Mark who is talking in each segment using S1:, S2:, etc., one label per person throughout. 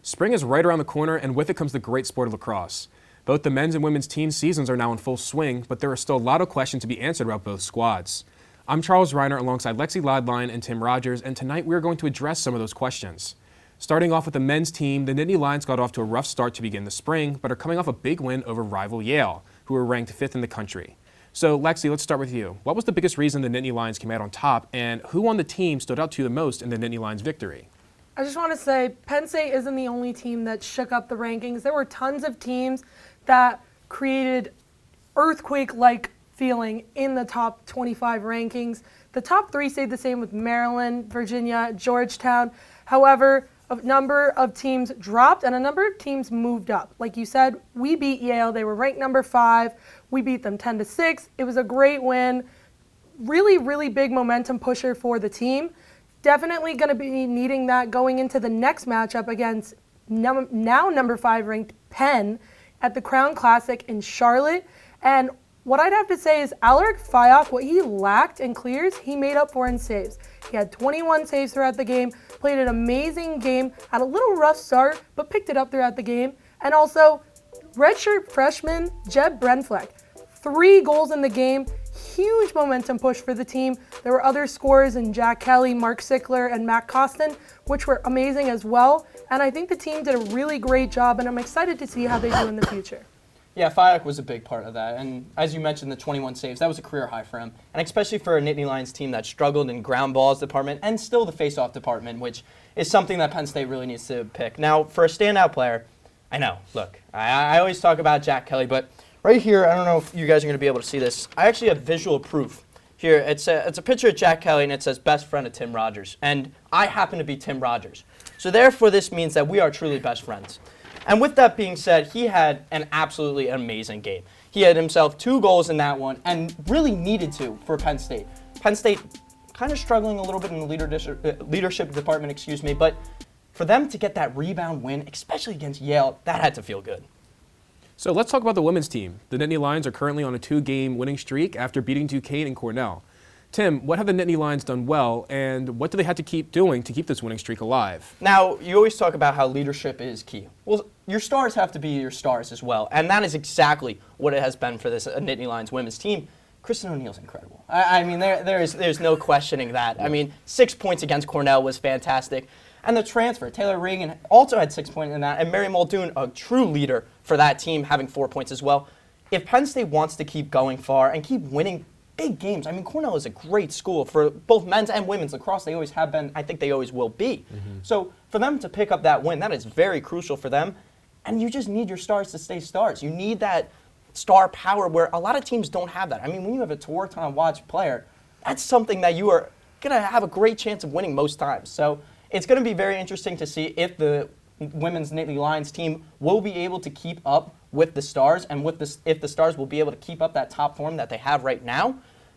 S1: Spring is right around the corner, and with it comes the great sport of lacrosse. Both the men's and women's team seasons are now in full swing, but there are still a lot of questions to be answered about both squads. I'm Charles Reiner alongside Lexy Ladline and Tim Rogers, and tonight we are going to address some of those questions. Starting off with the men's team, the Nittany Lions got off to a rough start to begin the spring, but are coming off a big win over rival Yale, who are ranked 5th in the country. So, Lexy, let's start with you. What was the biggest reason the Nittany Lions came out on top, and who on the team stood out to you the most in the Nittany Lions' victory?
S2: I just want to say Penn State isn't the only team that shook up the rankings. There were tons of teams that created earthquake-like feeling in the top 25 rankings. The top 3 stayed the same with Maryland, Virginia, Georgetown. However, a number of teams dropped and a number of teams moved up. Like you said, we beat Yale. They were ranked number 5. We beat them 10-6. It was a great win. Really, really big momentum pusher for the team. Definitely going to be needing that going into the next matchup against now number 5 ranked Penn at the Crown Classic in Charlotte. And what I'd have to say is Alaric Fayok, what he lacked in clears, he made up for in saves. He had 21 saves throughout the game, played an amazing game, had a little rough start, but picked it up throughout the game. And also, redshirt freshman Jeb Brenfleck, 3 goals in the game. Huge momentum push for the team. There were other scorers in Jack Kelly, Mark Sickler, and Matt Costin, which were amazing as well. And I think the team did a really great job, and I'm excited to see how they do in the future.
S3: Yeah, Fayok was a big part of that. And as you mentioned, the 21 saves, that was a career high for him. And especially for a Nittany Lions team that struggled in ground balls department and still the face-off department, which is something that Penn State really needs to pick. Now, for a standout player, I know, look, I always talk about Jack Kelly, but right here, I don't know if you guys are going to be able to see this. I actually have visual proof. Here, it's a picture of Jack Kelly, and it says best friend of Tim Rogers. And I happen to be Tim Rogers. So therefore, this means that we are truly best friends. And with that being said, he had an absolutely amazing game. He had himself 2 goals in that one, and really needed to for Penn State. Penn State kind of struggling a little bit in the leadership department, but for them to get that rebound win, especially against Yale, that had to feel good.
S1: So let's talk about the women's team. The Nittany Lions are currently on a 2-game winning streak after beating Duquesne and Cornell. Tim, what have the Nittany Lions done well, and what do they have to keep doing to keep this winning streak alive?
S3: Now, you always talk about how leadership is key. Well, your stars have to be your stars as well, and that is exactly what it has been for this Nittany Lions women's team. Kristen O'Neal's incredible. I mean, there's no questioning that. I mean, 6 points against Cornell was fantastic. And the transfer, Taylor Reagan also had 6 points in that, and Mary Muldoon, a true leader for that team, having 4 points as well. If Penn State wants to keep going far and keep winning big games, I mean, Cornell is a great school for both men's and women's lacrosse. They always have been. I think they always will be. So for them to pick up that win, that is very crucial for them. And you just need your stars to stay stars. You need that star power where a lot of teams don't have that. I mean, when you have a Tewaaraton Watch player, that's something that you are going to have a great chance of winning most times. So it's going to be very interesting to see if the women's Nittany Lions team will be able to keep up with the Stars and if the Stars will be able to keep up that top form that they have right now.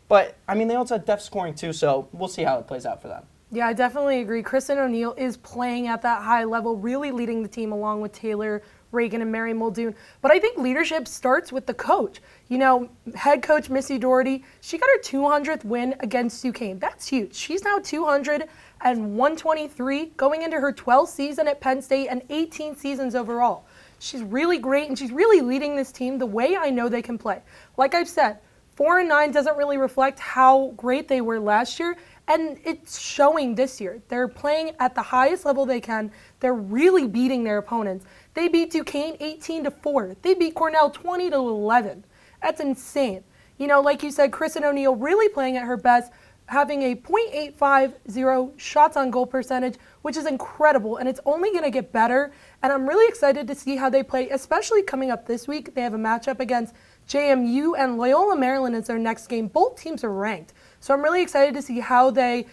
S3: But, I mean, they also have depth scoring too, so we'll see how it plays out for them.
S2: Yeah, I definitely agree. Kristen O'Neal is playing at that high level, really leading the team along with Taylor Reagan and Mary Muldoon. But I think leadership starts with the coach. You know, head coach Missy Doherty, she got her 200th win against Duquesne. That's huge. She's now 200-123 going into her 12th season at Penn State and 18 seasons overall. She's really great, and she's really leading this team the way I know they can play. Like I've said, 4-9 doesn't really reflect how great they were last year, and it's showing this year. They're playing at the highest level they can. They're really beating their opponents. They beat Duquesne 18-4. They beat Cornell 20-11. That's insane. You know, like you said, Kristen O'Neal really playing at her best, having a .850 shots on goal percentage, which is incredible, and it's only going to get better. And I'm really excited to see how they play, especially coming up this week. They have a matchup against JMU and Loyola Maryland is their next game. Both teams are ranked. So I'm really excited to see how they,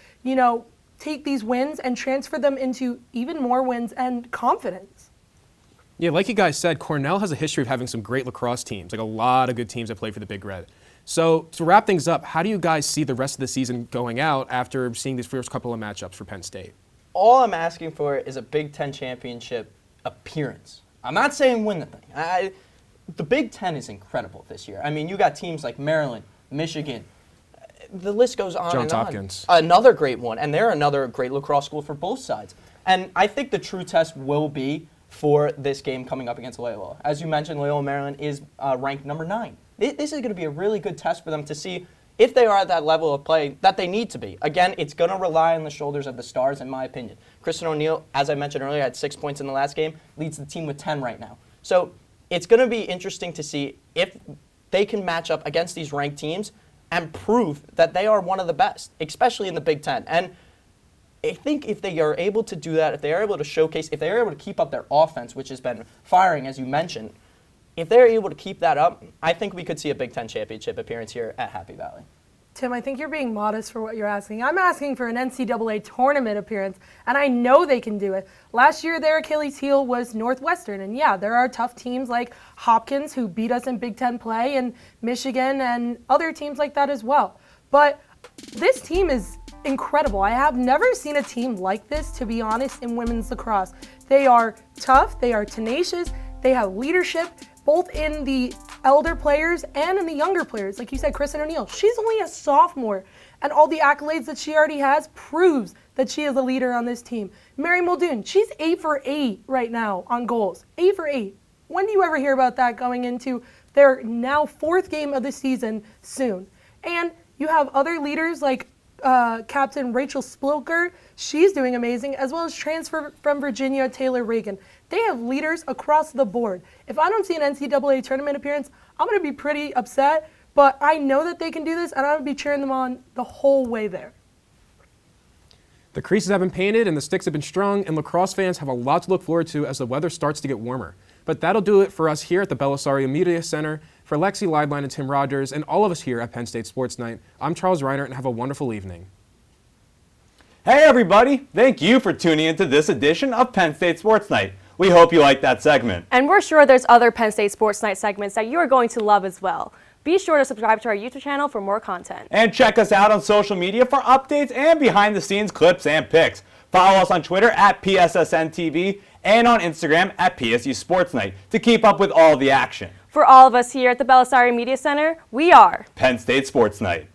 S2: take these wins and transfer them into even more wins and confidence.
S1: Yeah, like you guys said, Cornell has a history of having some great lacrosse teams, like a lot of good teams that play for the Big Red. So to wrap things up, how do you guys see the rest of the season going out after seeing these first couple of matchups for Penn State?
S3: All I'm asking for is a Big Ten championship appearance. I'm not saying win the thing. The Big Ten is incredible this year. I mean, you got teams like Maryland, Michigan. The list goes on
S1: Johns
S3: and on.
S1: Hopkins.
S3: Another great one, and they're another great lacrosse school for both sides. And I think the true test will be for this game coming up against Loyola. As you mentioned, Loyola Maryland is ranked number 9. This is going to be a really good test for them to see if they are at that level of play that they need to be. Again, it's going to rely on the shoulders of the stars, in my opinion. Kristen O'Neill, as I mentioned earlier, had 6 points in the last game, leads the team with 10 right now. So it's going to be interesting to see if they can match up against these ranked teams and prove that they are one of the best, especially in the Big Ten. And I think if they are able to do that, if they are able to showcase, if they are able to keep up their offense, which has been firing, as you mentioned, if they're able to keep that up, I think we could see a Big Ten championship appearance here at Happy Valley.
S2: Tim, I think you're being modest for what you're asking. I'm asking for an NCAA tournament appearance, and I know they can do it. Last year, their Achilles heel was Northwestern, and yeah, there are tough teams like Hopkins who beat us in Big Ten play, and Michigan, and other teams like that as well. But this team is incredible. I have never seen a team like this, to be honest, in women's lacrosse. They are tough, they are tenacious, they have leadership, both in the elder players and in the younger players. Like you said, Kristen O'Neill, she's only a sophomore, and all the accolades that she already has proves that she is a leader on this team. Mary Muldoon, she's 8 for 8 right now on goals. 8 for 8. When do you ever hear about that going into their now 4th game of the season soon? And you have other leaders like Captain Rachel Spilker, she's doing amazing, as well as transfer from Virginia, Taylor Reagan. They have leaders across the board. If I don't see an NCAA tournament appearance, I'm going to be pretty upset, but I know that they can do this, and I'm going to be cheering them on the whole way there.
S1: The creases have been painted and the sticks have been strung, and lacrosse fans have a lot to look forward to as the weather starts to get warmer. But that'll do it for us here at the Belisario Media Center. For Lexy, Lideline, and Tim Rogers, and all of us here at Penn State Sports Night, I'm Charles Reiner, and have a wonderful evening.
S4: Hey everybody! Thank you for tuning into this edition of Penn State Sports Night. We hope you liked that segment.
S5: And we're sure there's other Penn State Sports Night segments that you are going to love as well. Be sure to subscribe to our YouTube channel for more content.
S4: And check us out on social media for updates and behind-the-scenes clips and pics. Follow us on Twitter at PSSN TV and on Instagram at PSU Sports Night to keep up with all the action.
S5: For all of us here at the Belisario Media Center, we are
S4: Penn State Sports Night.